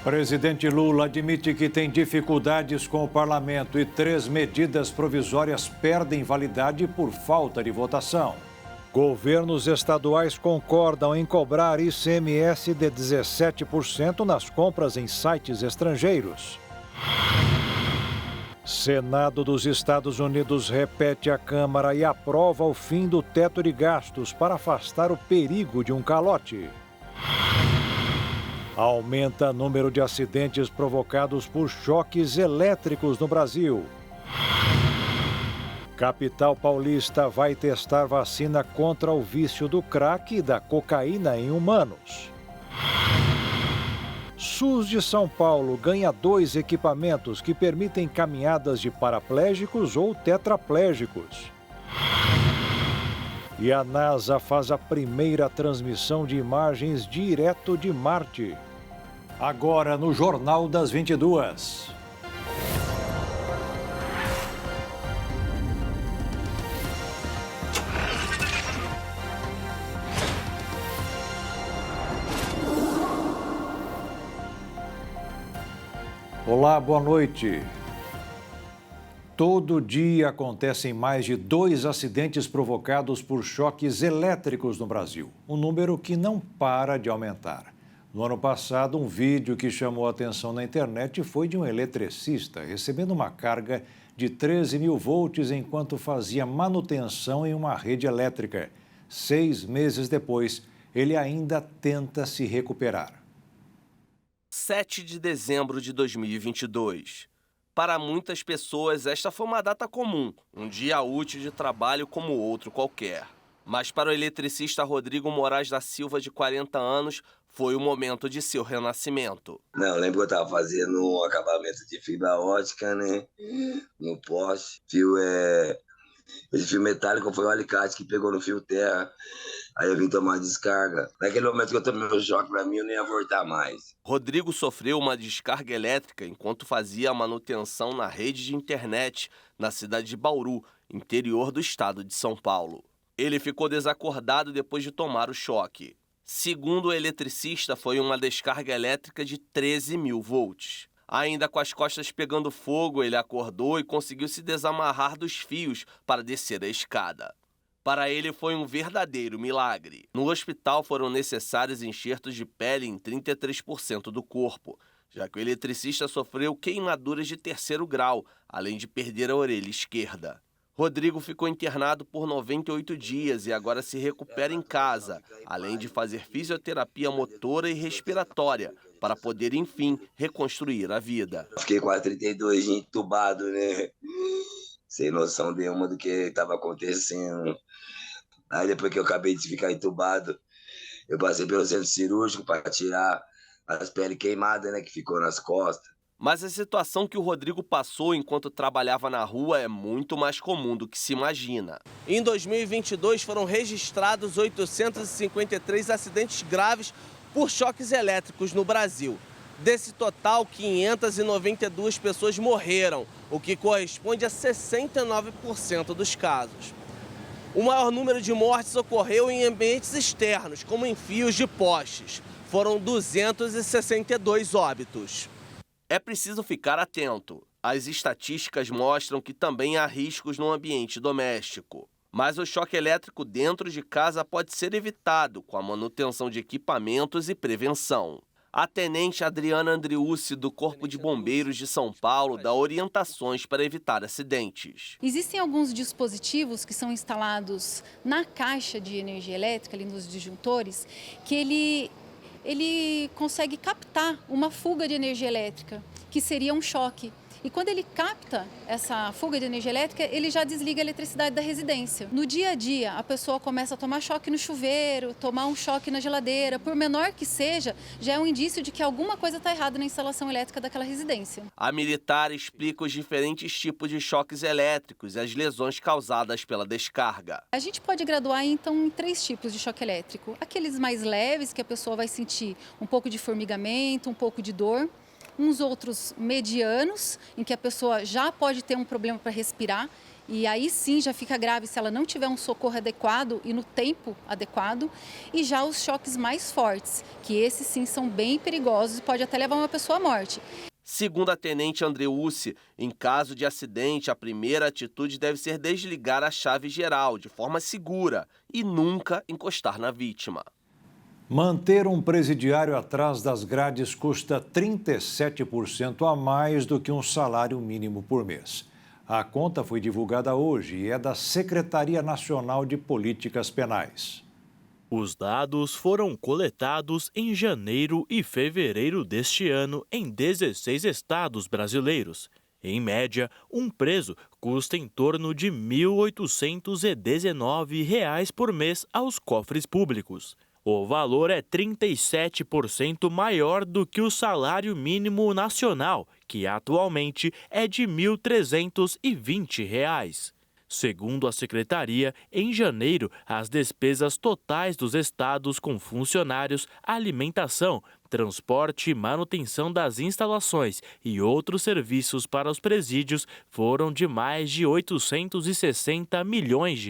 Presidente Lula admite que tem dificuldades com o parlamento e 3 medidas provisórias perdem validade por falta de votação. Governos estaduais concordam em cobrar ICMS de 17% nas compras em sites estrangeiros. Senado dos Estados Unidos repete à Câmara e aprova o fim do teto de gastos para afastar o perigo de um calote. Aumenta o número de acidentes provocados por choques elétricos no Brasil. Capital paulista vai testar vacina contra o vício do crack e da cocaína em humanos. SUS de São Paulo ganha 2 equipamentos que permitem caminhadas de paraplégicos ou tetraplégicos. E a NASA faz a primeira transmissão de imagens direto de Marte. Agora no Jornal das 22. Olá, boa noite. Todo dia acontecem mais de 2 acidentes provocados por choques elétricos no Brasil, um número que não para de aumentar. No ano passado, um vídeo que chamou a atenção na internet foi de um eletricista recebendo uma carga de 13.000 volts enquanto fazia manutenção em uma rede elétrica. 6 meses depois, ele ainda tenta se recuperar. 7 de dezembro de 2022. Para muitas pessoas, esta foi uma data comum, um dia útil de trabalho como outro qualquer. Mas para o eletricista Rodrigo Moraes da Silva, de 40 anos, foi o momento de seu renascimento. Não, lembro que eu estava fazendo um acabamento de fibra ótica, né? No poste. Esse fio metálico foi um alicate que pegou no fio terra. Aí eu vim tomar descarga. Naquele momento que eu tomei o choque, pra mim, eu nem ia voltar mais. Rodrigo sofreu uma descarga elétrica enquanto fazia a manutenção na rede de internet na cidade de Bauru, interior do estado de São Paulo. Ele ficou desacordado depois de tomar o choque. Segundo o eletricista, foi uma descarga elétrica de 13.000 volts. Ainda com as costas pegando fogo, ele acordou e conseguiu se desamarrar dos fios para descer a escada. Para ele foi um verdadeiro milagre. No hospital foram necessários enxertos de pele em 33% do corpo, já que o eletricista sofreu queimaduras de 3º grau, além de perder a orelha esquerda. Rodrigo ficou internado por 98 dias e agora se recupera em casa, além de fazer fisioterapia motora e respiratória, para poder, enfim, reconstruir a vida. Fiquei quase 32 dias entubado, né? Sem noção nenhuma do que estava acontecendo. Aí depois que eu acabei de ficar entubado, eu passei pelo centro cirúrgico para tirar as peles queimadas, né, que ficou nas costas. Mas a situação que o Rodrigo passou enquanto trabalhava na rua é muito mais comum do que se imagina. Em 2022 foram registrados 853 acidentes graves por choques elétricos no Brasil. Desse total, 592 pessoas morreram, o que corresponde a 69% dos casos. O maior número de mortes ocorreu em ambientes externos, como em fios de postes. Foram 262 óbitos. É preciso ficar atento. As estatísticas mostram que também há riscos no ambiente doméstico. Mas o choque elétrico dentro de casa pode ser evitado com a manutenção de equipamentos e prevenção. A tenente Adriana Andriucci, do Corpo de Bombeiros de São Paulo, dá orientações para evitar acidentes. Existem alguns dispositivos que são instalados na caixa de energia elétrica, ali nos disjuntores, que ele consegue captar uma fuga de energia elétrica, que seria um choque. E quando ele capta essa fuga de energia elétrica, ele já desliga a eletricidade da residência. No dia a dia, a pessoa começa a tomar choque no chuveiro, tomar um choque na geladeira. Por menor que seja, já é um indício de que alguma coisa está errada na instalação elétrica daquela residência. A militar explica os diferentes tipos de choques elétricos e as lesões causadas pela descarga. A gente pode graduar, então, em 3 tipos de choque elétrico. Aqueles mais leves, que a pessoa vai sentir um pouco de formigamento, um pouco de dor. Uns outros medianos, em que a pessoa já pode ter um problema para respirar E aí sim já fica grave se ela não tiver um socorro adequado e no tempo adequado. E já os choques mais fortes, que esses sim são bem perigosos e pode até levar uma pessoa à morte. Segundo a tenente Andreucci, em caso de acidente, a primeira atitude deve ser desligar a chave geral de forma segura e nunca encostar na vítima. Manter um presidiário atrás das grades custa 37% a mais do que um salário mínimo por mês. A conta foi divulgada hoje e é da Secretaria Nacional de Políticas Penais. Os dados foram coletados em janeiro e fevereiro deste ano em 16 estados brasileiros. Em média, um preso custa em torno de R$ 1.819 por mês aos cofres públicos. O valor é 37% maior do que o salário mínimo nacional, que atualmente é de R$ 1.320. Segundo a secretaria, em janeiro, as despesas totais dos estados com funcionários, alimentação, transporte e manutenção das instalações e outros serviços para os presídios foram de mais de R$ 860 milhões.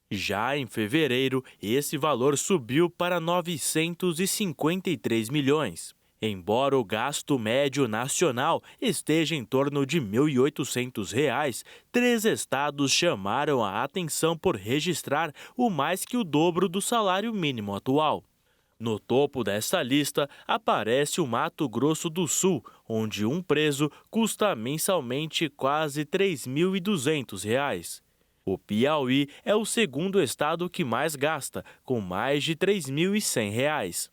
Já em fevereiro, esse valor subiu para 953 milhões. Embora o gasto médio nacional esteja em torno de R$ 1.800, 3 estados chamaram a atenção por registrar o mais que o dobro do salário mínimo atual. No topo dessa lista aparece o Mato Grosso do Sul, onde um preso custa mensalmente quase R$ 3.200. O Piauí é o segundo estado que mais gasta, com mais de R$ 3.100.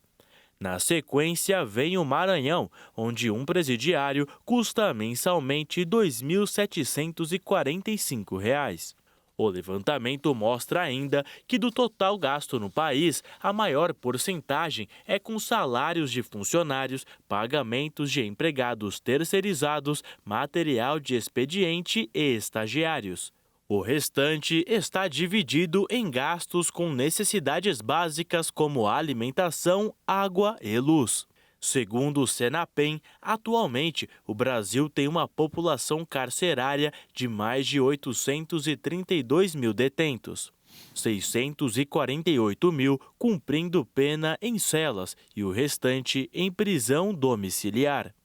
Na sequência, vem o Maranhão, onde um presidiário custa mensalmente R$ 2.745. O levantamento mostra ainda que do total gasto no país, a maior porcentagem é com salários de funcionários, pagamentos de empregados terceirizados, material de expediente e estagiários. O restante está dividido em gastos com necessidades básicas como alimentação, água e luz. Segundo o Senapem, atualmente o Brasil tem uma população carcerária de mais de 832 mil detentos. 648 mil cumprindo pena em celas e o restante em prisão domiciliar.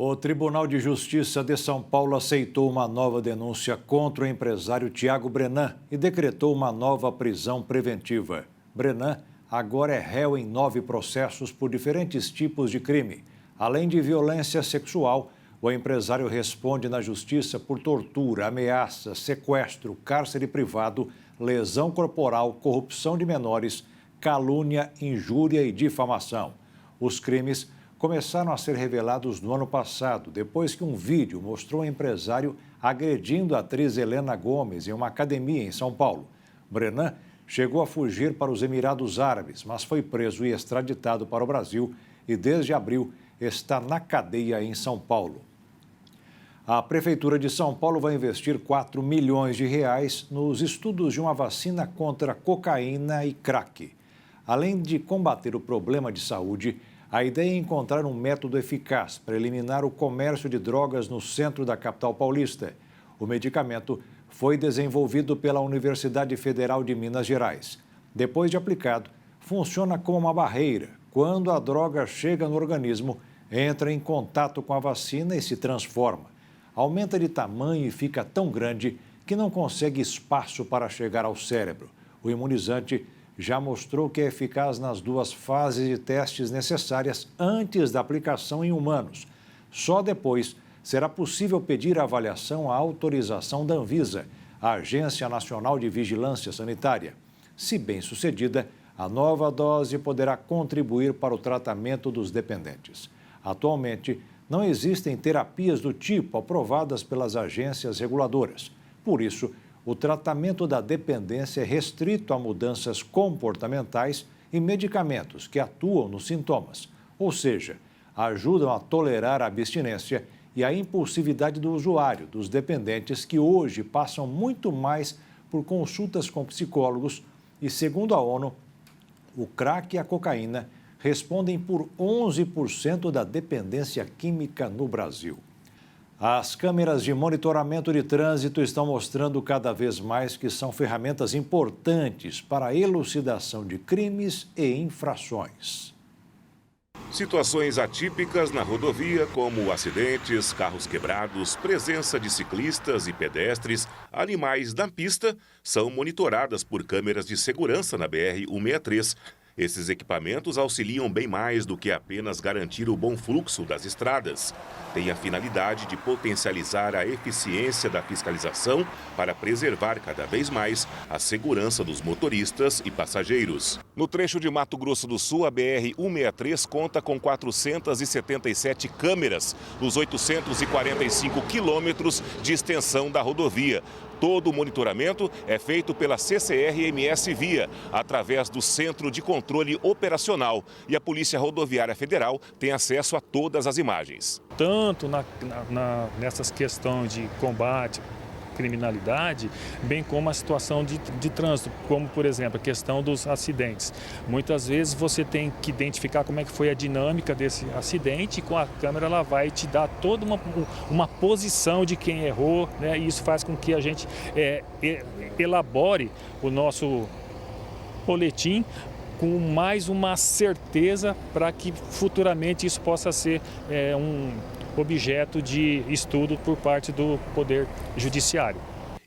O Tribunal de Justiça de São Paulo aceitou uma nova denúncia contra o empresário Tiago Brenan e decretou uma nova prisão preventiva. Brenan agora é réu em 9 processos por diferentes tipos de crime. Além de violência sexual, o empresário responde na justiça por tortura, ameaça, sequestro, cárcere privado, lesão corporal, corrupção de menores, calúnia, injúria e difamação. Os crimes começaram a ser revelados no ano passado, depois que um vídeo mostrou o empresário agredindo a atriz Helena Gomes em uma academia em São Paulo. Brenan chegou a fugir para os Emirados Árabes, mas foi preso e extraditado para o Brasil e, desde abril, está na cadeia em São Paulo. A Prefeitura de São Paulo vai investir R$ 4 milhões nos estudos de uma vacina contra cocaína e crack. Além de combater o problema de saúde, a ideia é encontrar um método eficaz para eliminar o comércio de drogas no centro da capital paulista. O medicamento foi desenvolvido pela Universidade Federal de Minas Gerais. Depois de aplicado, funciona como uma barreira. Quando a droga chega no organismo, entra em contato com a vacina e se transforma. Aumenta de tamanho e fica tão grande que não consegue espaço para chegar ao cérebro. O imunizante já mostrou que é eficaz nas 2 fases de testes necessárias antes da aplicação em humanos. Só depois será possível pedir a avaliação à autorização da Anvisa, a Agência Nacional de Vigilância Sanitária. Se bem-sucedida, a nova dose poderá contribuir para o tratamento dos dependentes. Atualmente, não existem terapias do tipo aprovadas pelas agências reguladoras. Por isso, o tratamento da dependência é restrito a mudanças comportamentais e medicamentos que atuam nos sintomas, ou seja, ajudam a tolerar a abstinência e a impulsividade do usuário, dos dependentes que hoje passam muito mais por consultas com psicólogos e, segundo a ONU, o crack e a cocaína respondem por 11% da dependência química no Brasil. As câmeras de monitoramento de trânsito estão mostrando cada vez mais que são ferramentas importantes para a elucidação de crimes e infrações. Situações atípicas na rodovia, como acidentes, carros quebrados, presença de ciclistas e pedestres, animais na pista, são monitoradas por câmeras de segurança na BR-163. Esses equipamentos auxiliam bem mais do que apenas garantir o bom fluxo das estradas. Tem a finalidade de potencializar a eficiência da fiscalização para preservar cada vez mais a segurança dos motoristas e passageiros. No trecho de Mato Grosso do Sul, a BR-163 conta com 477 câmeras nos 845 quilômetros de extensão da rodovia. Todo o monitoramento é feito pela CCR-MS Via, através do Centro de Controle Operacional. E a Polícia Rodoviária Federal tem acesso a todas as imagens. Tanto nessas questões de combate, criminalidade, bem como a situação de trânsito, como, por exemplo, a questão dos acidentes. Muitas vezes você tem que identificar como é que foi a dinâmica desse acidente e com a câmera ela vai te dar toda uma posição de quem errou, né? E isso faz com que a gente elabore o nosso boletim com mais uma certeza para que futuramente isso possa ser um objeto de estudo por parte do Poder Judiciário.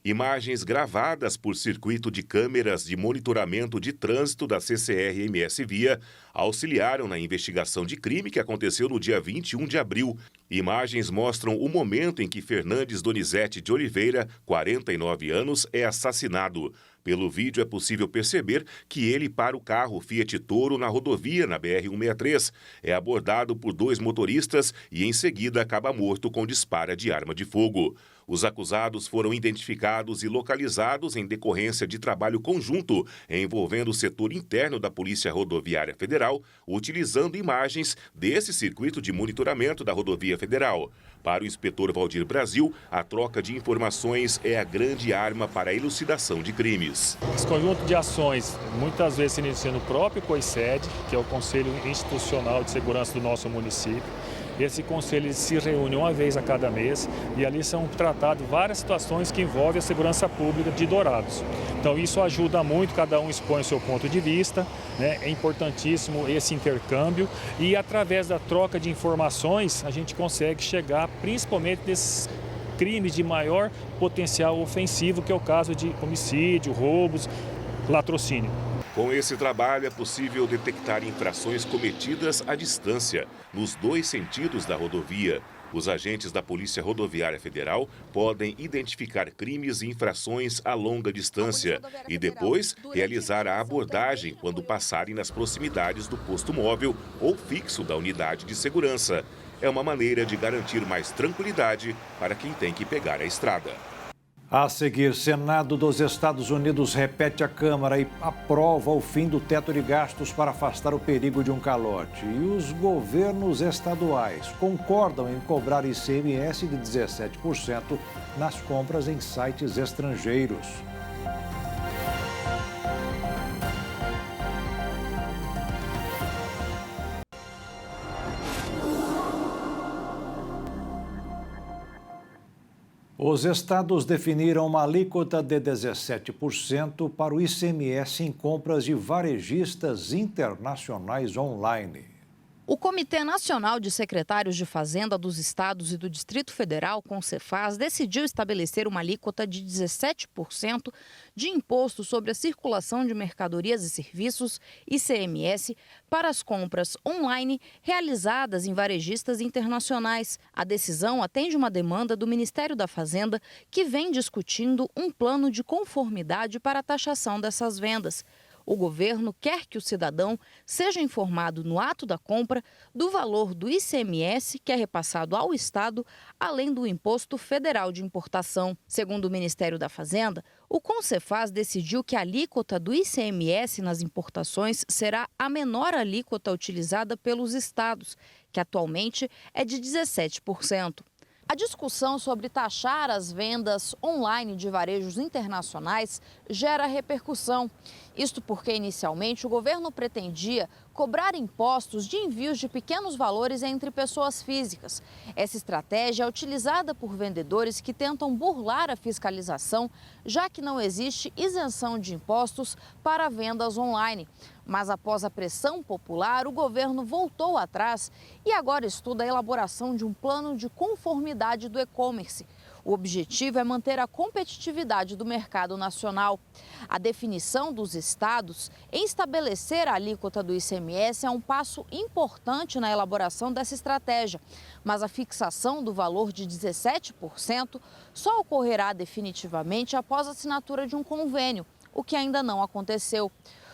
Imagens gravadas por circuito de câmeras de monitoramento de trânsito da CCR-MS Via auxiliaram na investigação de crime que aconteceu no dia 21 de abril. Imagens mostram o momento em que Fernandes Donizete de Oliveira, 49 anos, é assassinado. Pelo vídeo é possível perceber que ele para o carro Fiat Toro na rodovia, na BR-163. É abordado por 2 motoristas e em seguida acaba morto com disparo de arma de fogo. Os acusados foram identificados e localizados em decorrência de trabalho conjunto envolvendo o setor interno da Polícia Rodoviária Federal, utilizando imagens desse circuito de monitoramento da Rodovia Federal. Para o inspetor Valdir Brasil, a troca de informações é a grande arma para a elucidação de crimes. Esse conjunto de ações muitas vezes se inicia no próprio COICED, que é o Conselho Institucional de Segurança do nosso município. Esse conselho se reúne uma vez a cada mês e ali são tratadas várias situações que envolvem a segurança pública de Dourados. Então isso ajuda muito, cada um expõe o seu ponto de vista, né? É importantíssimo esse intercâmbio e através da troca de informações a gente consegue chegar principalmente desses crimes de maior potencial ofensivo, que é o caso de homicídio, roubos, latrocínio. Com esse trabalho é possível detectar infrações cometidas à distância, nos 2 sentidos da rodovia. Os agentes da Polícia Rodoviária Federal podem identificar crimes e infrações a longa distância e depois realizar a abordagem quando passarem nas proximidades do posto móvel ou fixo da unidade de segurança. É uma maneira de garantir mais tranquilidade para quem tem que pegar a estrada. A seguir, Senado dos Estados Unidos repete a Câmara e aprova o fim do teto de gastos para afastar o perigo de um calote. E os governos estaduais concordam em cobrar ICMS de 17% nas compras em sites estrangeiros. Os estados definiram uma alíquota de 17% para o ICMS em compras de varejistas internacionais online. O Comitê Nacional de Secretários de Fazenda dos Estados e do Distrito Federal, CONCEFAZ, decidiu estabelecer uma alíquota de 17% de imposto sobre a circulação de mercadorias e serviços, ICMS, para as compras online realizadas em varejistas internacionais. A decisão atende uma demanda do Ministério da Fazenda, que vem discutindo um plano de conformidade para a taxação dessas vendas. O governo quer que o cidadão seja informado no ato da compra do valor do ICMS que é repassado ao Estado, além do Imposto Federal de Importação. Segundo o Ministério da Fazenda, o CONCEFAZ decidiu que a alíquota do ICMS nas importações será a menor alíquota utilizada pelos estados, que atualmente é de 17%. A discussão sobre taxar as vendas online de varejos internacionais gera repercussão. Isto porque, inicialmente, o governo pretendia cobrar impostos de envios de pequenos valores entre pessoas físicas. Essa estratégia é utilizada por vendedores que tentam burlar a fiscalização, já que não existe isenção de impostos para vendas online. Mas após a pressão popular, o governo voltou atrás e agora estuda a elaboração de um plano de conformidade do e-commerce. O objetivo é manter a competitividade do mercado nacional. A definição dos estados em estabelecer a alíquota do ICMS é um passo importante na elaboração dessa estratégia, mas a fixação do valor de 17% só ocorrerá definitivamente após a assinatura de um convênio, o que ainda não aconteceu.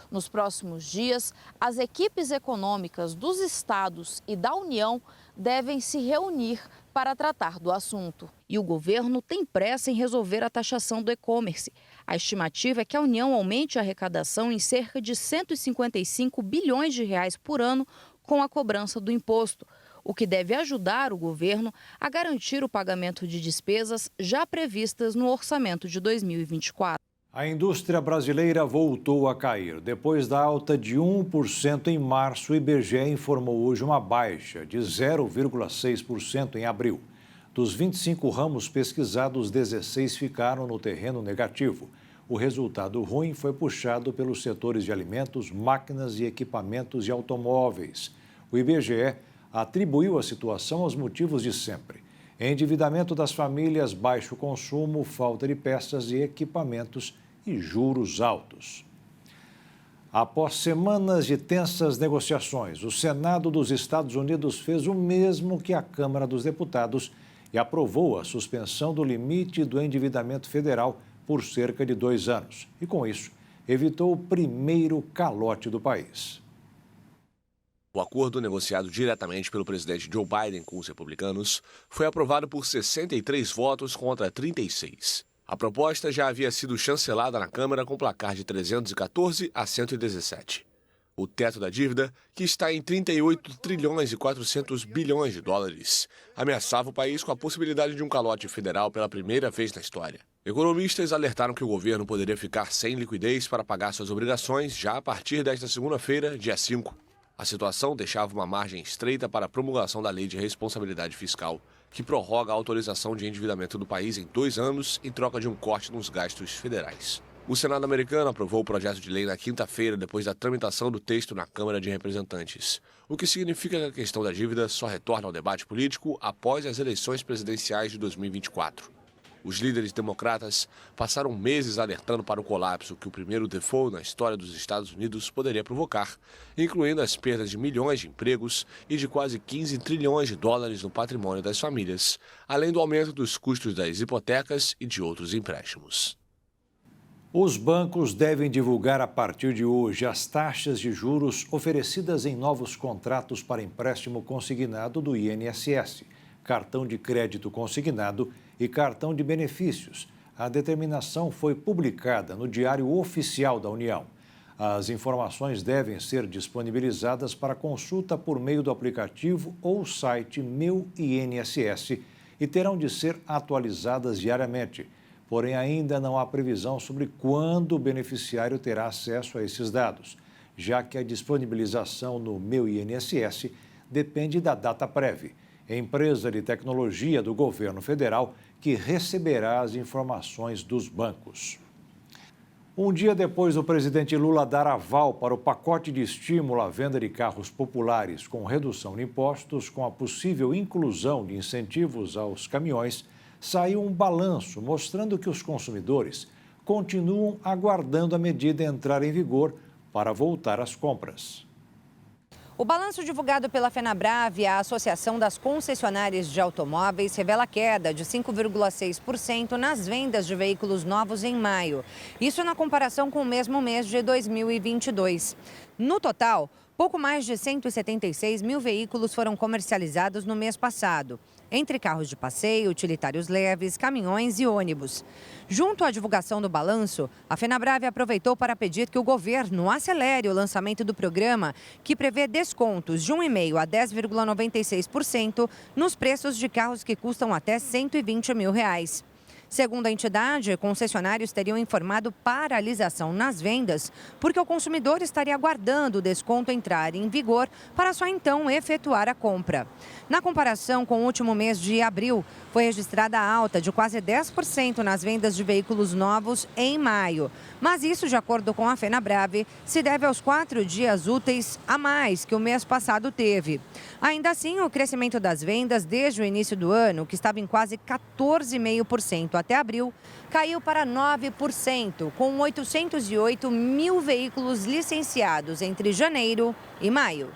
Nos próximos dias, as equipes econômicas dos estados e da União devem se reunir para tratar do assunto. E o governo tem pressa em resolver a taxação do e-commerce. A estimativa é que a União aumente a arrecadação em cerca de 155 bilhões de reais por ano com a cobrança do imposto, o que deve ajudar o governo a garantir o pagamento de despesas já previstas no orçamento de 2024. A indústria brasileira voltou a cair. Depois da alta de 1% em março, o IBGE informou hoje uma baixa de 0,6% em abril. Dos 25 ramos pesquisados, 16 ficaram no terreno negativo. O resultado ruim foi puxado pelos setores de alimentos, máquinas e equipamentos e automóveis. O IBGE atribuiu a situação aos motivos de sempre: endividamento das famílias, baixo consumo, falta de peças e equipamentos e juros altos. Após semanas de tensas negociações, o Senado dos Estados Unidos fez o mesmo que a Câmara dos Deputados e aprovou a suspensão do limite do endividamento federal por cerca de 2 anos. E, com isso, evitou o primeiro calote do país. O acordo, negociado diretamente pelo presidente Joe Biden com os republicanos, foi aprovado por 63 votos contra 36. A proposta já havia sido chancelada na Câmara com placar de 314 a 117. O teto da dívida, que está em 38 trilhões e 400 bilhões de dólares, ameaçava o país com a possibilidade de um calote federal pela primeira vez na história. Economistas alertaram que o governo poderia ficar sem liquidez para pagar suas obrigações já a partir desta segunda-feira, dia 5. A situação deixava uma margem estreita para a promulgação da Lei de Responsabilidade Fiscal, que prorroga a autorização de endividamento do país em 2 anos em troca de um corte nos gastos federais. O Senado americano aprovou o projeto de lei na quinta-feira, depois da tramitação do texto na Câmara de Representantes, o que significa que a questão da dívida só retorna ao debate político após as eleições presidenciais de 2024. Os líderes democratas passaram meses alertando para o colapso que o primeiro default na história dos Estados Unidos poderia provocar, incluindo as perdas de milhões de empregos e de quase 15 trilhões de dólares no patrimônio das famílias, além do aumento dos custos das hipotecas e de outros empréstimos. Os bancos devem divulgar a partir de hoje as taxas de juros oferecidas em novos contratos para empréstimo consignado do INSS, cartão de crédito consignado e cartão de benefícios. A determinação foi publicada no Diário Oficial da União. As informações devem ser disponibilizadas para consulta por meio do aplicativo ou site Meu INSS e terão de ser atualizadas diariamente. Porém, ainda não há previsão sobre quando o beneficiário terá acesso a esses dados, já que a disponibilização no Meu INSS depende da Dataprev, empresa de tecnologia do governo federal que receberá as informações dos bancos. Um dia depois do presidente Lula dar aval para o pacote de estímulo à venda de carros populares com redução de impostos, com a possível inclusão de incentivos aos caminhões, saiu um balanço mostrando que os consumidores continuam aguardando a medida entrar em vigor para voltar às compras. O balanço divulgado pela FenaBrave, a Associação das Concessionárias de Automóveis, revela queda de 5,6% nas vendas de veículos novos em maio. Isso na comparação com o mesmo mês de 2022. No total, Pouco mais de 176 mil veículos foram comercializados no mês passado, entre carros de passeio, utilitários leves, caminhões e ônibus. Junto à divulgação do balanço, a Fenabrave aproveitou para pedir que o governo acelere o lançamento do programa, que prevê descontos de 1,5% a 10,96% nos preços de carros que custam até R$ 120 mil. Segundo a entidade, concessionários teriam informado paralisação nas vendas porque o consumidor estaria aguardando o desconto entrar em vigor para só então efetuar a compra. Na comparação com o último mês de abril, foi registrada alta de quase 10% nas vendas de veículos novos em maio. Mas isso, de acordo com a Fenabrave, se deve aos 4 dias úteis a mais que o mês passado teve. Ainda assim, o crescimento das vendas desde o início do ano, que estava em quase 14,5% até abril, caiu para 9%, com 808 mil veículos licenciados entre janeiro e maio.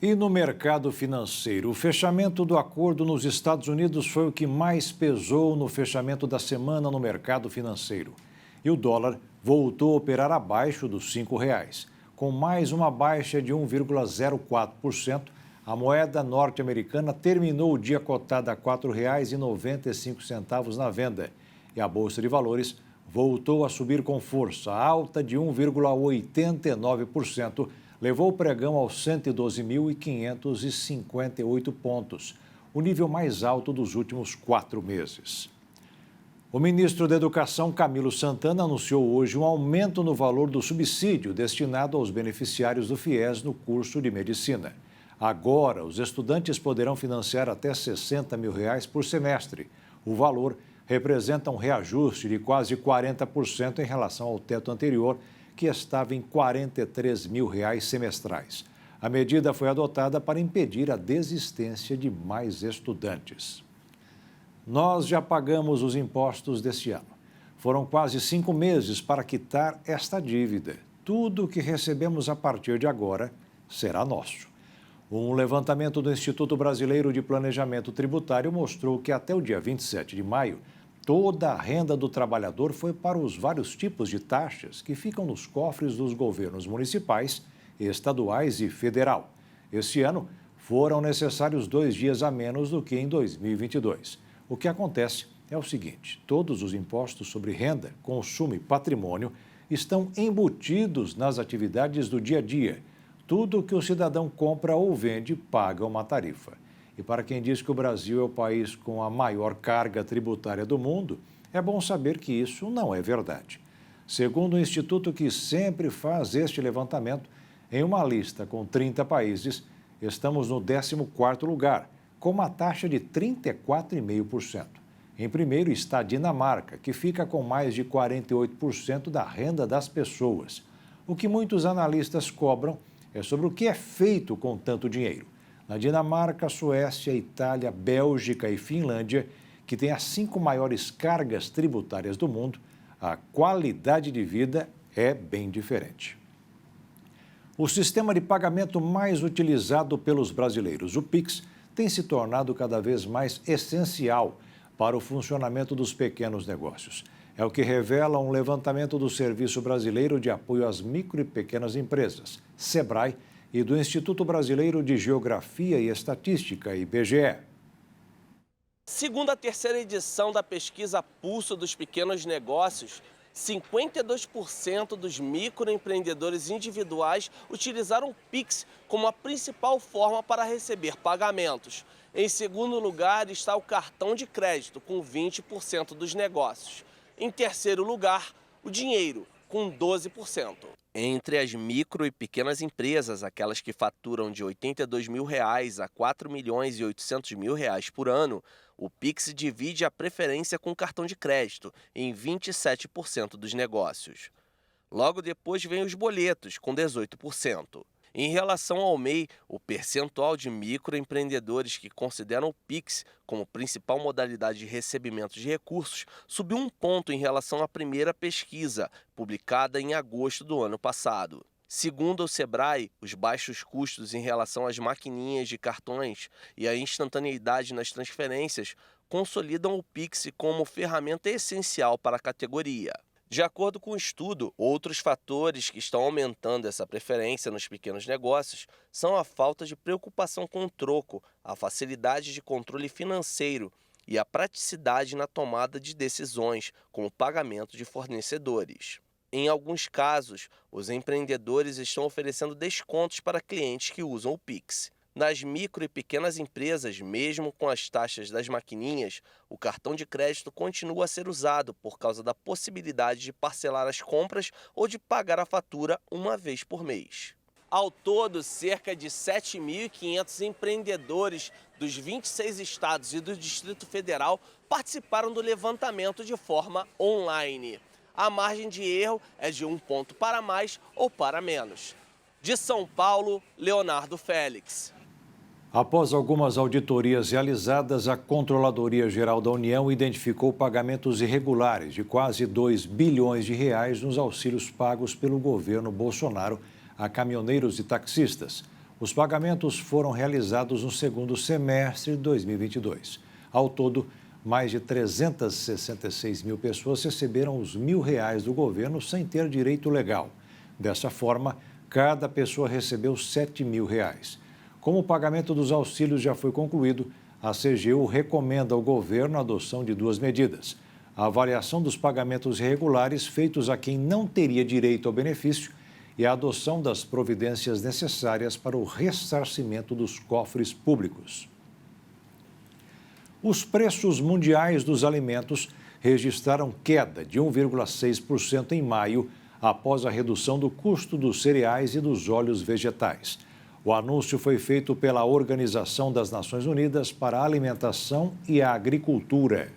E no mercado financeiro, o fechamento do acordo nos Estados Unidos foi o que mais pesou no fechamento da semana no mercado financeiro. E o dólar voltou a operar abaixo dos R$ 5,00. Com mais uma baixa de 1,04%, a moeda norte-americana terminou o dia cotada a R$ 4,95 na venda. E a Bolsa de Valores voltou a subir com força, alta de 1,89%, levou o pregão aos 112.558 pontos, o nível mais alto dos últimos 4 meses. O ministro da Educação, Camilo Santana, anunciou hoje um aumento no valor do subsídio destinado aos beneficiários do FIES no curso de medicina. Agora, os estudantes poderão financiar até R$ 60 mil por semestre. O valor representa um reajuste de quase 40% em relação ao teto anterior, que estava em R$ 43 mil semestrais. A medida foi adotada para impedir a desistência de mais estudantes. Nós já pagamos os impostos deste ano. Foram quase 5 meses para quitar esta dívida. Tudo o que recebemos a partir de agora será nosso. Um levantamento do Instituto Brasileiro de Planejamento Tributário mostrou que até o dia 27 de maio, toda a renda do trabalhador foi para os vários tipos de taxas que ficam nos cofres dos governos municipais, estaduais e federal. Este ano, foram necessários 2 dias a menos do que em 2022. O que acontece é o seguinte: todos os impostos sobre renda, consumo e patrimônio estão embutidos nas atividades do dia a dia. Tudo que o cidadão compra ou vende paga uma tarifa. E para quem diz que o Brasil é o país com a maior carga tributária do mundo, é bom saber que isso não é verdade. Segundo o instituto que sempre faz este levantamento, em uma lista com 30 países, estamos no 14º lugar, com uma taxa de 34,5%. Em primeiro está a Dinamarca, que fica com mais de 48% da renda das pessoas. O que muitos analistas cobram é sobre o que é feito com tanto dinheiro. Na Dinamarca, Suécia, Itália, Bélgica e Finlândia, que têm as 5 maiores cargas tributárias do mundo, a qualidade de vida é bem diferente. O sistema de pagamento mais utilizado pelos brasileiros, o Pix, tem se tornado cada vez mais essencial para o funcionamento dos pequenos negócios. É o que revela um levantamento do Serviço Brasileiro de Apoio às Micro e Pequenas Empresas, SEBRAE, e do Instituto Brasileiro de Geografia e Estatística, IBGE. Segundo a 3ª edição da pesquisa Pulso dos Pequenos Negócios, 52% dos microempreendedores individuais utilizaram o Pix como a principal forma para receber pagamentos. Em segundo lugar está o cartão de crédito, com 20% dos negócios. Em terceiro lugar, o dinheiro, com 12%. Entre as micro e pequenas empresas, aquelas que faturam de R$ 82 mil a R$ 4.800.000 por ano, o Pix divide a preferência com o cartão de crédito, em 27% dos negócios. Logo depois vem os boletos, com 18%. Em relação ao MEI, o percentual de microempreendedores que consideram o Pix como principal modalidade de recebimento de recursos subiu 1 ponto em relação à primeira pesquisa, publicada em agosto do ano passado. Segundo o Sebrae, os baixos custos em relação às maquininhas de cartões e a instantaneidade nas transferências consolidam o Pix como ferramenta essencial para a categoria. De acordo com o estudo, outros fatores que estão aumentando essa preferência nos pequenos negócios são a falta de preocupação com o troco, a facilidade de controle financeiro e a praticidade na tomada de decisões, como o pagamento de fornecedores. Em alguns casos, os empreendedores estão oferecendo descontos para clientes que usam o Pix. Nas micro e pequenas empresas, mesmo com as taxas das maquininhas, o cartão de crédito continua a ser usado por causa da possibilidade de parcelar as compras ou de pagar a fatura uma vez por mês. Ao todo, cerca de 7.500 empreendedores dos 26 estados e do Distrito Federal participaram do levantamento de forma online. A margem de erro é de 1 ponto para mais ou para menos. De São Paulo, Leonardo Félix. Após algumas auditorias realizadas, a Controladoria Geral da União identificou pagamentos irregulares de quase 2 bilhões de reais nos auxílios pagos pelo governo Bolsonaro a caminhoneiros e taxistas. Os pagamentos foram realizados no segundo semestre de 2022. Ao todo, mais de 366 mil pessoas receberam os R$1.000 do governo sem ter direito legal. Dessa forma, cada pessoa recebeu R$7.000. Como o pagamento dos auxílios já foi concluído, a CGU recomenda ao governo a adoção de 2 medidas: a avaliação dos pagamentos irregulares feitos a quem não teria direito ao benefício e a adoção das providências necessárias para o ressarcimento dos cofres públicos. Os preços mundiais dos alimentos registraram queda de 1,6% em maio, após a redução do custo dos cereais e dos óleos vegetais. O anúncio foi feito pela Organização das Nações Unidas para a Alimentação e a Agricultura.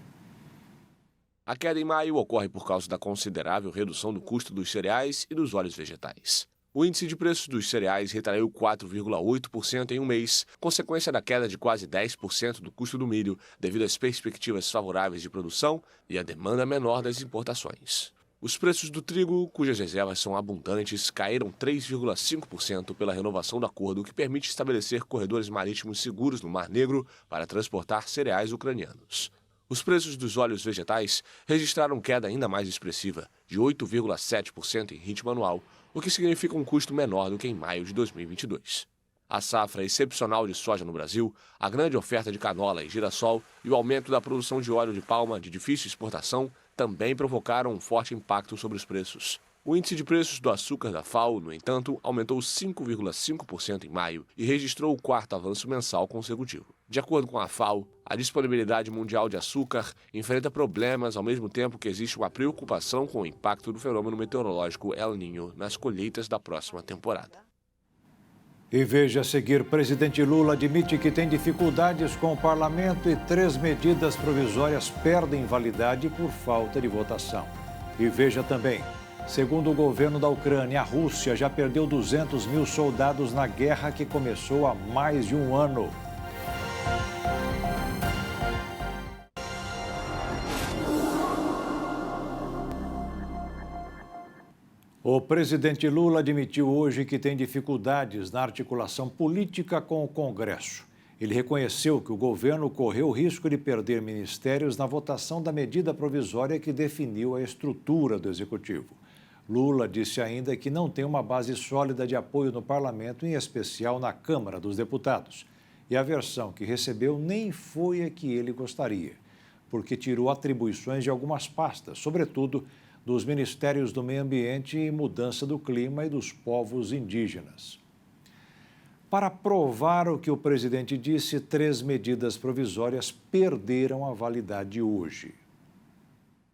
A queda em maio ocorre por causa da considerável redução do custo dos cereais e dos óleos vegetais. O índice de preços dos cereais retraiu 4,8% em um mês, consequência da queda de quase 10% do custo do milho, devido às perspectivas favoráveis de produção e à demanda menor das importações. Os preços do trigo, cujas reservas são abundantes, caíram 3,5% pela renovação do acordo que permite estabelecer corredores marítimos seguros no Mar Negro para transportar cereais ucranianos. Os preços dos óleos vegetais registraram queda ainda mais expressiva, de 8,7% em ritmo anual, o que significa um custo menor do que em maio de 2022. A safra excepcional de soja no Brasil, a grande oferta de canola e girassol e o aumento da produção de óleo de palma de difícil exportação também provocaram um forte impacto sobre os preços. O índice de preços do açúcar da FAO, no entanto, aumentou 5,5% em maio e registrou o 4º avanço mensal consecutivo. De acordo com a FAO, a disponibilidade mundial de açúcar enfrenta problemas ao mesmo tempo que existe uma preocupação com o impacto do fenômeno meteorológico El Niño nas colheitas da próxima temporada. E veja a seguir, presidente Lula admite que tem dificuldades com o parlamento e 3 medidas provisórias perdem validade por falta de votação. E veja também, segundo o governo da Ucrânia, a Rússia já perdeu 200 mil soldados na guerra que começou há mais de um ano. O presidente Lula admitiu hoje que tem dificuldades na articulação política com o Congresso. Ele reconheceu que o governo correu o risco de perder ministérios na votação da medida provisória que definiu a estrutura do Executivo. Lula disse ainda que não tem uma base sólida de apoio no parlamento, em especial na Câmara dos Deputados. E a versão que recebeu nem foi a que ele gostaria, porque tirou atribuições de algumas pastas, sobretudo dos Ministérios do Meio Ambiente e Mudança do Clima e dos povos indígenas. Para provar o que o presidente disse, 3 medidas provisórias perderam a validade hoje.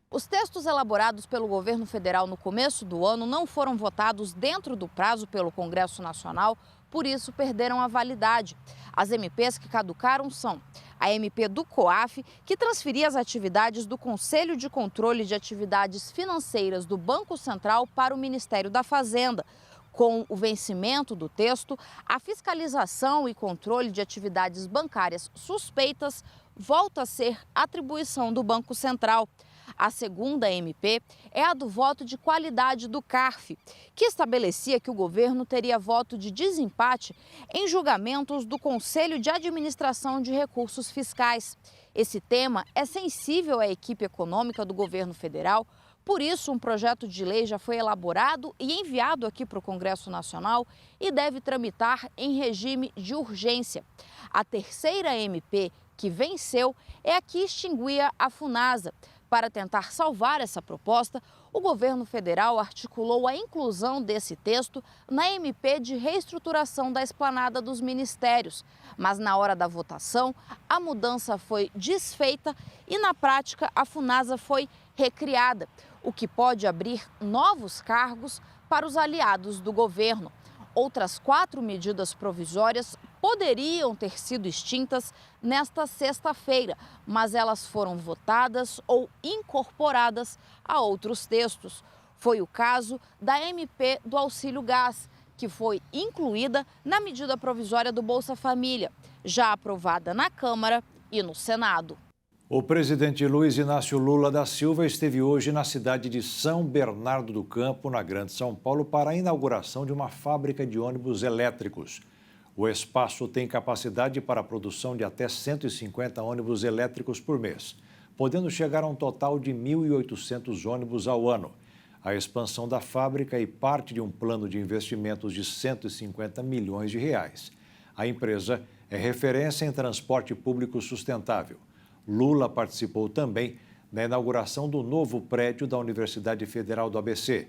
Os textos elaborados pelo governo federal no começo do ano não foram votados dentro do prazo pelo Congresso Nacional, por isso perderam a validade. As MPs que caducaram são a MP do COAF, que transferia as atividades do Conselho de Controle de Atividades Financeiras do Banco Central para o Ministério da Fazenda. Com o vencimento do texto, a fiscalização e controle de atividades bancárias suspeitas volta a ser atribuição do Banco Central. A segunda MP é a do voto de qualidade do CARF, que estabelecia que o governo teria voto de desempate em julgamentos do Conselho de Administração de Recursos Fiscais. Esse tema é sensível à equipe econômica do governo federal, Por isso, um projeto de lei já foi elaborado e enviado aqui para o Congresso Nacional e deve tramitar em regime de urgência. A terceira MP que venceu é a que extinguia a Funasa. Para tentar salvar essa proposta, o governo federal articulou a inclusão desse texto na MP de reestruturação da esplanada dos ministérios. Mas na hora da votação, a mudança foi desfeita e, na prática, a Funasa foi recriada, o que pode abrir novos cargos para os aliados do governo. Outras 4 medidas provisórias poderiam ter sido extintas nesta sexta-feira, mas elas foram votadas ou incorporadas a outros textos. Foi o caso da MP do Auxílio Gás, que foi incluída na medida provisória do Bolsa Família, já aprovada na Câmara e no Senado. O presidente Luiz Inácio Lula da Silva esteve hoje na cidade de São Bernardo do Campo, na Grande São Paulo, para a inauguração de uma fábrica de ônibus elétricos. O espaço tem capacidade para a produção de até 150 ônibus elétricos por mês, podendo chegar a um total de 1.800 ônibus ao ano. A expansão da fábrica é parte de um plano de investimentos de 150 milhões de reais. A empresa é referência em transporte público sustentável. Lula participou também na inauguração do novo prédio da Universidade Federal do ABC.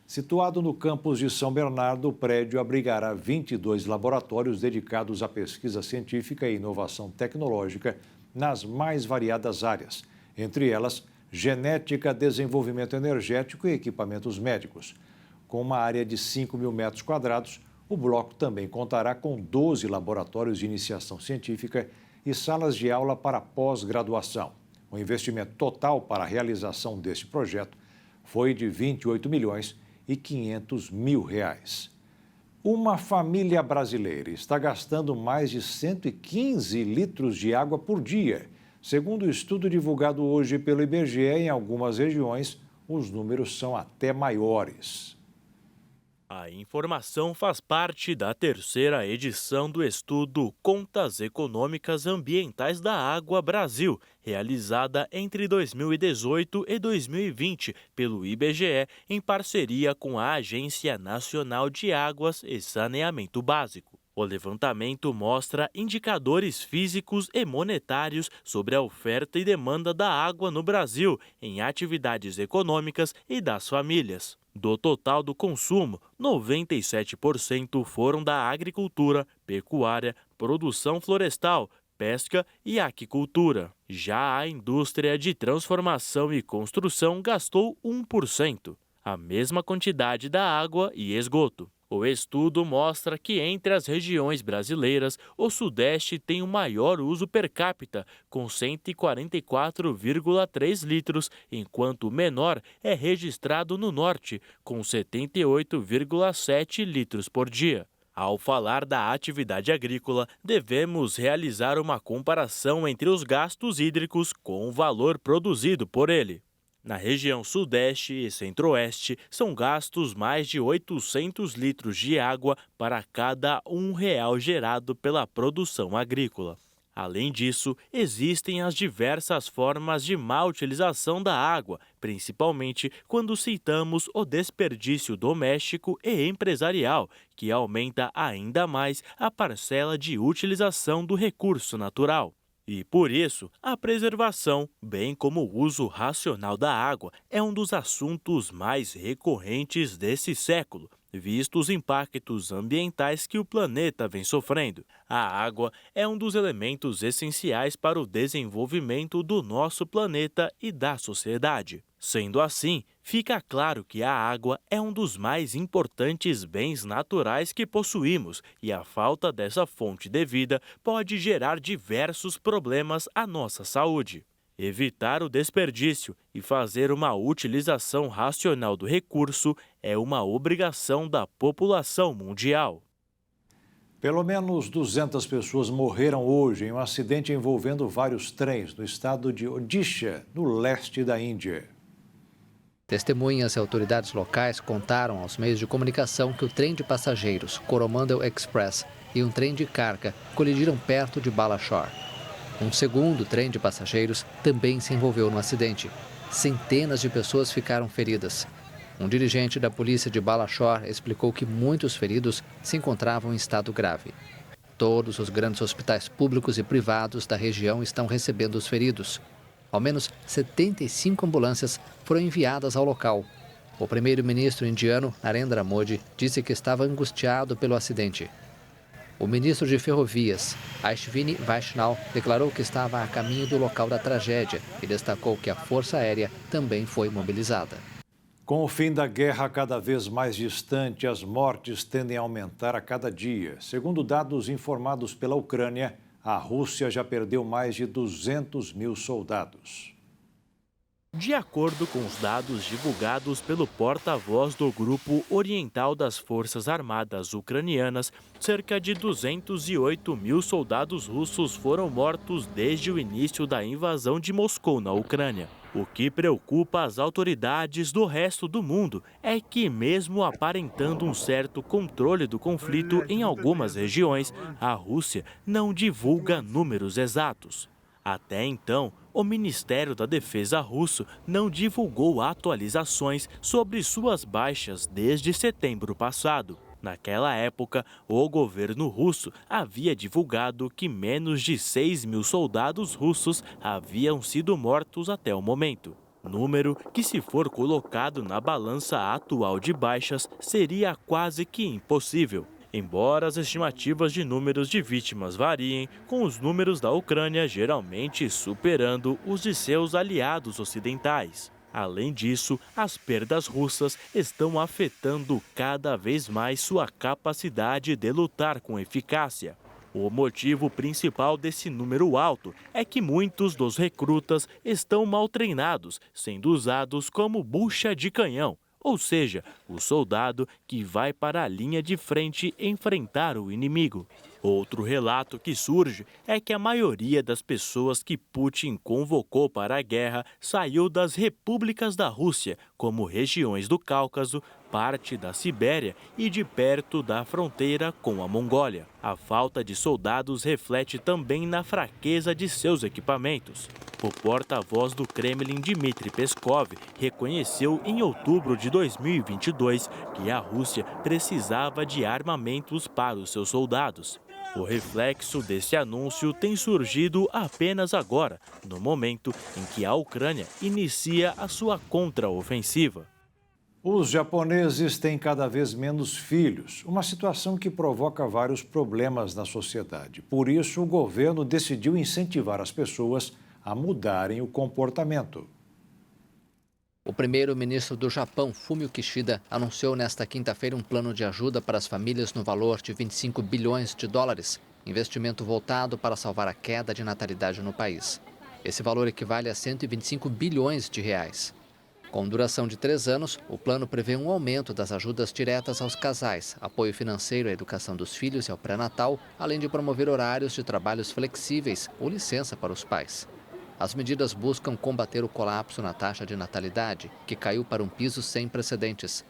Situado no campus de São Bernardo, o prédio abrigará 22 laboratórios dedicados à pesquisa científica e inovação tecnológica nas mais variadas áreas, entre elas genética, desenvolvimento energético e equipamentos médicos. Com uma área de 5.000 metros quadrados, o bloco também contará com 12 laboratórios de iniciação científica e salas de aula para pós-graduação. O investimento total para a realização deste projeto foi de R$ 28.500.000. Uma família brasileira está gastando mais de 115 litros de água por dia. Segundo o estudo divulgado hoje pelo IBGE, em algumas regiões, os números são até maiores. A informação faz parte da terceira edição do estudo Contas Econômicas Ambientais da Água Brasil, realizada entre 2018 e 2020 pelo IBGE, em parceria com a Agência Nacional de Águas e Saneamento Básico. O levantamento mostra indicadores físicos e monetários sobre a oferta e demanda da água no Brasil, em atividades econômicas e das famílias. Do total do consumo, 97% foram da agricultura, pecuária, produção florestal, pesca e aquicultura. Já a indústria de transformação e construção gastou 1%, a mesma quantidade da água e esgoto. O estudo mostra que entre as regiões brasileiras, o Sudeste tem o maior uso per capita, com 144,3 litros, enquanto o menor é registrado no Norte, com 78,7 litros por dia. Ao falar da atividade agrícola, devemos realizar uma comparação entre os gastos hídricos com o valor produzido por ele. Na região Sudeste e Centro-Oeste, são gastos mais de 800 litros de água para cada R$1 gerado pela produção agrícola. Além disso, existem as diversas formas de má utilização da água, principalmente quando citamos o desperdício doméstico e empresarial, que aumenta ainda mais a parcela de utilização do recurso natural. E, por isso, a preservação, bem como o uso racional da água, é um dos assuntos mais recorrentes desse século, visto os impactos ambientais que o planeta vem sofrendo. A água é um dos elementos essenciais para o desenvolvimento do nosso planeta e da sociedade. Sendo assim, fica claro que a água é um dos mais importantes bens naturais que possuímos e a falta dessa fonte de vida pode gerar diversos problemas à nossa saúde. Evitar o desperdício e fazer uma utilização racional do recurso é uma obrigação da população mundial. Pelo menos 200 pessoas morreram hoje em um acidente envolvendo vários trens no estado de Odisha, no leste da Índia. Testemunhas e autoridades locais contaram aos meios de comunicação que o trem de passageiros Coromandel Express e um trem de carga colidiram perto de Balashore. Um segundo trem de passageiros também se envolveu no acidente. centenas de pessoas ficaram feridas. Um dirigente da polícia de Balashor explicou que muitos feridos se encontravam em estado grave. Todos os grandes hospitais públicos e privados da região estão recebendo os feridos. Ao menos 75 ambulâncias foram enviadas ao local. O primeiro-ministro indiano, Narendra Modi, disse que estava angustiado pelo acidente. O ministro de Ferrovias, Ashwini Vaishnaw, declarou que estava a caminho do local da tragédia e destacou que a Força Aérea também foi mobilizada. Com o fim da guerra cada vez mais distante, as mortes tendem a aumentar a cada dia. Segundo dados informados pela Ucrânia, a Rússia já perdeu mais de 200 mil soldados. De acordo com os dados divulgados pelo porta-voz do Grupo Oriental das Forças Armadas Ucranianas, cerca de 208 mil soldados russos foram mortos desde o início da invasão de Moscou na Ucrânia. O que preocupa as autoridades do resto do mundo é que, mesmo aparentando um certo controle do conflito em algumas regiões, a Rússia não divulga números exatos. Até então, o Ministério da Defesa russo não divulgou atualizações sobre suas baixas desde setembro passado. Naquela época, o governo russo havia divulgado que menos de 6 mil soldados russos haviam sido mortos até o momento. Número que, se for colocado na balança atual de baixas, seria quase que impossível. Embora as estimativas de números de vítimas variem, com os números da Ucrânia geralmente superando os de seus aliados ocidentais. Além disso, as perdas russas estão afetando cada vez mais sua capacidade de lutar com eficácia. O motivo principal desse número alto é que muitos dos recrutas estão mal treinados, sendo usados como bucha de canhão. Ou seja, o soldado que vai para a linha de frente enfrentar o inimigo. Outro relato que surge é que a maioria das pessoas que Putin convocou para a guerra saiu das repúblicas da Rússia, como regiões do Cáucaso, parte da Sibéria e de perto da fronteira com a Mongólia. A falta de soldados reflete também na fraqueza de seus equipamentos. O porta-voz do Kremlin, Dmitry Peskov, reconheceu em outubro de 2022 que a Rússia precisava de armamentos para os seus soldados. O reflexo desse anúncio tem surgido apenas agora, no momento em que a Ucrânia inicia a sua contraofensiva. Os japoneses têm cada vez menos filhos, uma situação que provoca vários problemas na sociedade. Por isso, o governo decidiu incentivar as pessoas a mudarem o comportamento. O primeiro-ministro do Japão, Fumio Kishida, anunciou nesta quinta-feira um plano de ajuda para as famílias no valor de 25 bilhões de dólares, investimento voltado para salvar a queda de natalidade no país. Esse valor equivale a 125 bilhões de reais. Com duração de 3 anos, o plano prevê um aumento das ajudas diretas aos casais, apoio financeiro à educação dos filhos e ao pré-natal, além de promover horários de trabalhos flexíveis ou licença para os pais. As medidas buscam combater o colapso na taxa de natalidade, que caiu para um piso sem precedentes.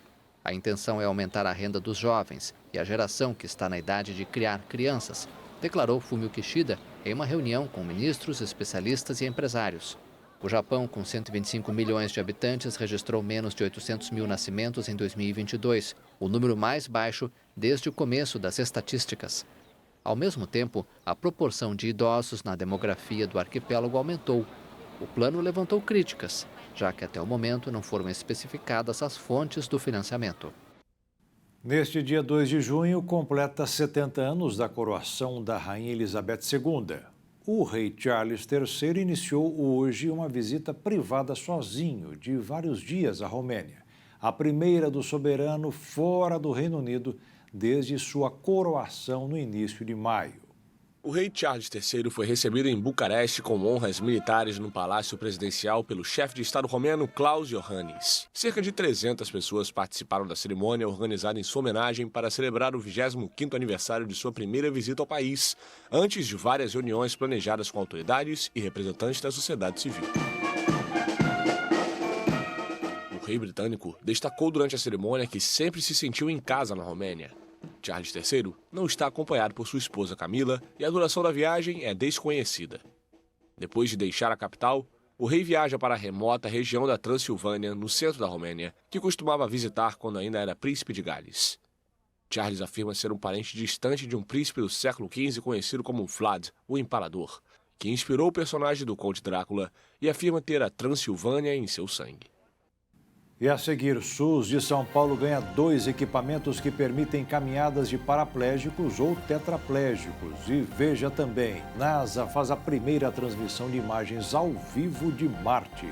A intenção é aumentar a renda dos jovens e a geração que está na idade de criar crianças, declarou Fumio Kishida em uma reunião com ministros, especialistas e empresários. O Japão, com 125 milhões de habitantes, registrou menos de 800 mil nascimentos em 2022, o número mais baixo desde o começo das estatísticas. Ao mesmo tempo, a proporção de idosos na demografia do arquipélago aumentou. O plano levantou críticas, já que até o momento não foram especificadas as fontes do financiamento. Neste dia 2 de junho, completa 70 anos da coroação da Rainha Elizabeth II. O rei Charles III iniciou hoje uma visita privada sozinho de vários dias à Romênia, a primeira do soberano fora do Reino Unido desde sua coroação no início de maio. O rei Charles III foi recebido em Bucareste com honras militares no Palácio Presidencial pelo chefe de Estado romeno Klaus Iohannis. Cerca de 300 pessoas participaram da cerimônia organizada em sua homenagem para celebrar o 25º aniversário de sua primeira visita ao país, antes de várias reuniões planejadas com autoridades e representantes da sociedade civil. O rei britânico destacou durante a cerimônia que sempre se sentiu em casa na Romênia. Charles III não está acompanhado por sua esposa Camila e a duração da viagem é desconhecida. Depois de deixar a capital, O rei viaja para a remota região da Transilvânia, no centro da Romênia, que costumava visitar quando ainda era príncipe de Gales. Charles afirma ser um parente distante de um príncipe do século XV conhecido como Vlad, o Impalador, que inspirou o personagem do Conde Drácula e afirma ter a Transilvânia em seu sangue. E a seguir, SUS de São Paulo ganha 2 equipamentos que permitem caminhadas de paraplégicos ou tetraplégicos. E veja também, NASA faz a primeira transmissão de imagens ao vivo de Marte.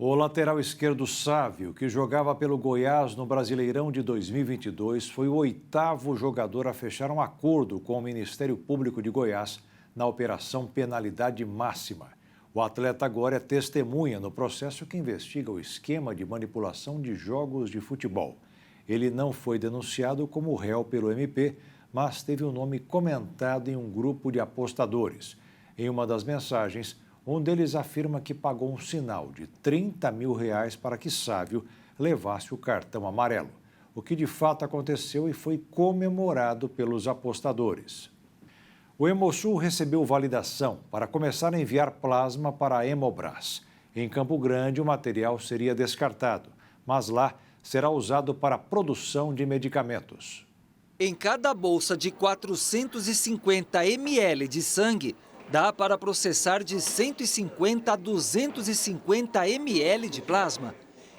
O lateral esquerdo Sávio, que jogava pelo Goiás no Brasileirão de 2022, foi o 8º jogador a fechar um acordo com o Ministério Público de Goiás na Operação Penalidade Máxima. O atleta agora é testemunha no processo que investiga o esquema de manipulação de jogos de futebol. Ele não foi denunciado como réu pelo MP, mas teve o nome comentado em um grupo de apostadores. Em uma das mensagens, um deles afirma que pagou um sinal de R$30 mil para que Sávio levasse o cartão amarelo, o que de fato aconteceu e foi comemorado pelos apostadores. O Hemosul recebeu validação para começar a enviar plasma para a Hemobras. Em Campo Grande, o material seria descartado, mas lá será usado para a produção de medicamentos. Em cada bolsa de 450 ml de sangue, dá para processar de 150 a 250 ml de plasma.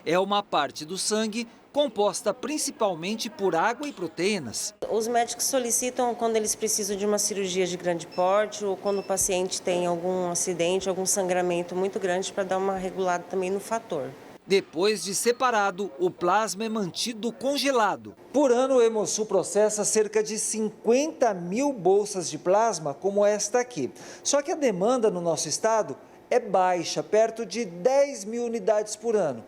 É uma parte do sangue composta principalmente por água e proteínas. Os médicos solicitam quando eles precisam de uma cirurgia de grande porte ou quando o paciente tem algum acidente, algum sangramento muito grande para dar uma regulada também no fator. Depois de separado, o plasma é mantido congelado. Por ano, o Hemosul processa cerca de 50 mil bolsas de plasma, como esta aqui. Só que a demanda no nosso estado é baixa, perto de 10 mil unidades por ano.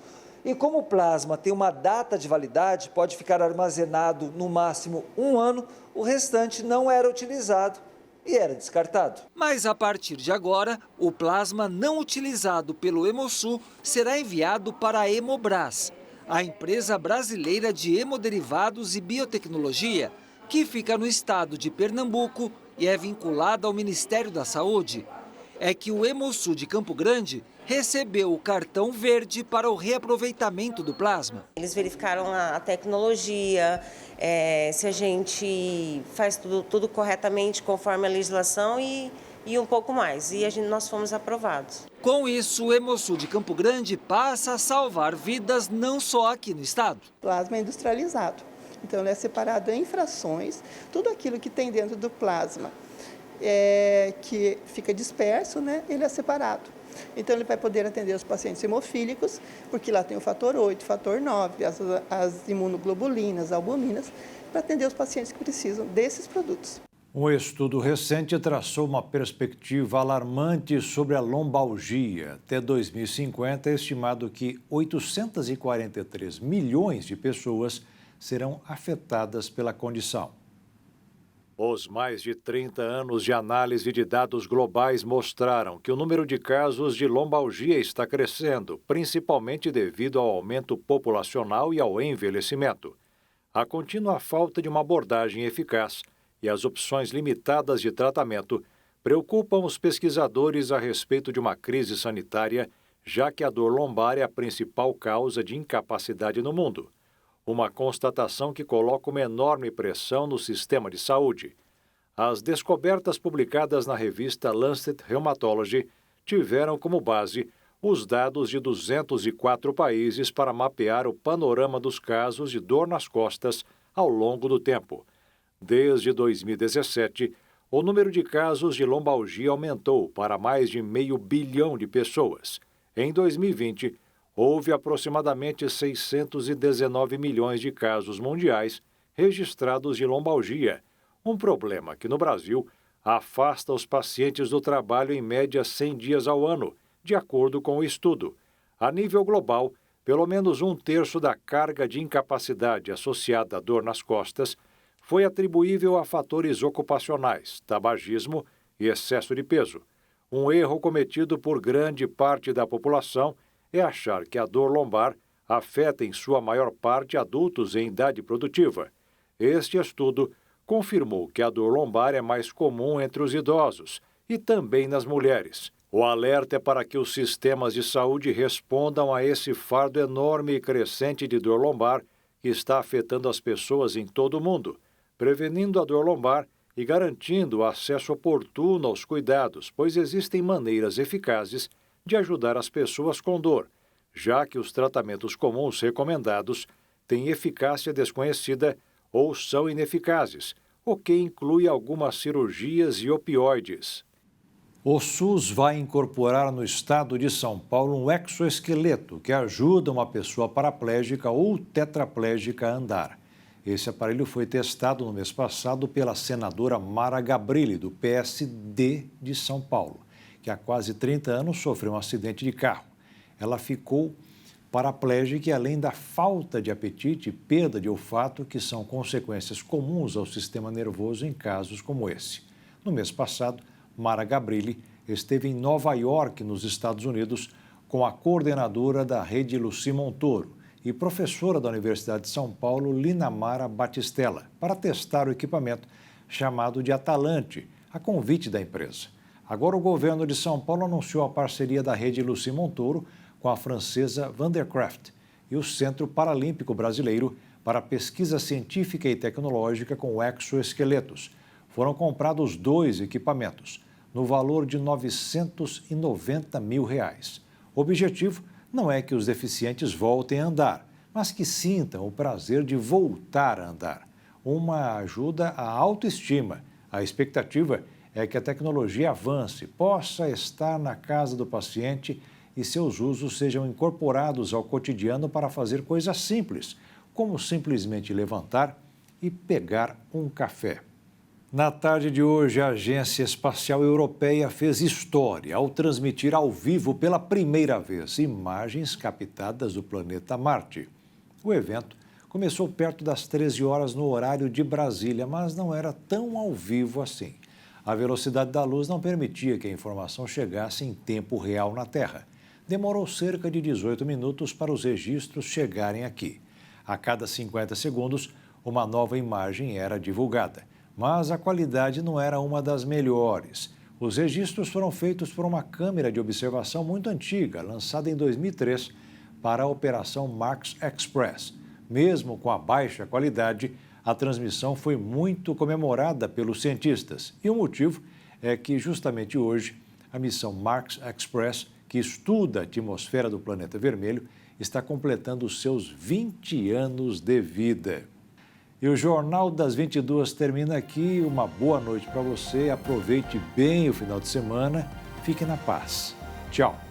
E como o plasma tem uma data de validade, pode ficar armazenado no máximo 1 ano, o restante não era utilizado e era descartado. Mas a partir de agora, o plasma não utilizado pelo Hemosul será enviado para a Hemobras, a empresa brasileira de hemoderivados e biotecnologia, que fica no estado de Pernambuco e é vinculada ao Ministério da Saúde. É que o Hemosul de Campo Grande recebeu o cartão verde para o reaproveitamento do plasma. Eles verificaram a tecnologia, se a gente faz tudo corretamente conforme a legislação e um pouco mais. E nós fomos aprovados. Com isso, o Hemosul de Campo Grande passa a salvar vidas não só aqui no estado. O plasma é industrializado, então ele é separado em frações, tudo aquilo que tem dentro do plasma que fica disperso, né, ele é separado. Então, ele vai poder atender os pacientes hemofílicos, porque lá tem o fator 8, fator 9, as imunoglobulinas, albuminas, para atender os pacientes que precisam desses produtos. Um estudo recente traçou uma perspectiva alarmante sobre a lombalgia. Até 2050, é estimado que 843 milhões de pessoas serão afetadas pela condição. Os mais de 30 anos de análise de dados globais mostraram que o número de casos de lombalgia está crescendo, principalmente devido ao aumento populacional e ao envelhecimento. A contínua falta de uma abordagem eficaz e as opções limitadas de tratamento preocupam os pesquisadores a respeito de uma crise sanitária, já que a dor lombar é a principal causa de incapacidade no mundo. Uma constatação que coloca uma enorme pressão no sistema de saúde. As descobertas publicadas na revista Lancet Rheumatology tiveram como base os dados de 204 países para mapear o panorama dos casos de dor nas costas ao longo do tempo. Desde 2017, o número de casos de lombalgia aumentou para mais de 500 milhões de pessoas. Em 2020, houve aproximadamente 619 milhões de casos mundiais registrados de lombalgia, um problema que no Brasil afasta os pacientes do trabalho em média 100 dias ao ano, de acordo com o estudo. A nível global, pelo menos 1/3 da carga de incapacidade associada à dor nas costas foi atribuível a fatores ocupacionais, tabagismo e excesso de peso. Um erro cometido por grande parte da população é achar que a dor lombar afeta em sua maior parte adultos em idade produtiva. Este estudo confirmou que a dor lombar é mais comum entre os idosos e também nas mulheres. O alerta é para que os sistemas de saúde respondam a esse fardo enorme e crescente de dor lombar que está afetando as pessoas em todo o mundo, prevenindo a dor lombar e garantindo o acesso oportuno aos cuidados, pois existem maneiras eficazes de ajudar as pessoas com dor, já que os tratamentos comuns recomendados têm eficácia desconhecida ou são ineficazes, o que inclui algumas cirurgias e opioides. O SUS vai incorporar no estado de São Paulo um exoesqueleto que ajuda uma pessoa paraplégica ou tetraplégica a andar. Esse aparelho foi testado no mês passado pela senadora Mara Gabrilli, do PSD de São Paulo, que há quase 30 anos sofreu um acidente de carro. Ela ficou paraplégica e, além da falta de apetite e perda de olfato, que são consequências comuns ao sistema nervoso em casos como esse. No mês passado, Mara Gabrilli esteve em Nova York, nos Estados Unidos, com a coordenadora da rede Lucy Montoro e professora da Universidade de São Paulo, Linamara Batistella, para testar o equipamento chamado de Atalante, a convite da empresa. Agora, o governo de São Paulo anunciou a parceria da rede Lucy Montoro com a francesa Vandercraft e o Centro Paralímpico Brasileiro para pesquisa científica e tecnológica com exoesqueletos. Foram comprados 2 equipamentos, no valor de R$ 990 mil. O objetivo não é que os deficientes voltem a andar, mas que sintam o prazer de voltar a andar. Uma ajuda à autoestima. A expectativa é que a tecnologia avance, possa estar na casa do paciente e seus usos sejam incorporados ao cotidiano para fazer coisas simples, como simplesmente levantar e pegar um café. Na tarde de hoje, a Agência Espacial Europeia fez história ao transmitir ao vivo pela primeira vez imagens captadas do planeta Marte. O evento começou perto das 13 horas no horário de Brasília, mas não era tão ao vivo assim. A velocidade da luz não permitia que a informação chegasse em tempo real na Terra. Demorou cerca de 18 minutos para os registros chegarem aqui. A cada 50 segundos, uma nova imagem era divulgada. Mas a qualidade não era uma das melhores. Os registros foram feitos por uma câmera de observação muito antiga, lançada em 2003 para a Operação Mars Express. Mesmo com a baixa qualidade, a transmissão foi muito comemorada pelos cientistas. E o motivo é que, justamente hoje, a missão Mars Express, que estuda a atmosfera do planeta vermelho, está completando os seus 20 anos de vida. E o Jornal das 22 termina aqui. Uma boa noite para você. Aproveite bem o final de semana. Fique na paz. Tchau.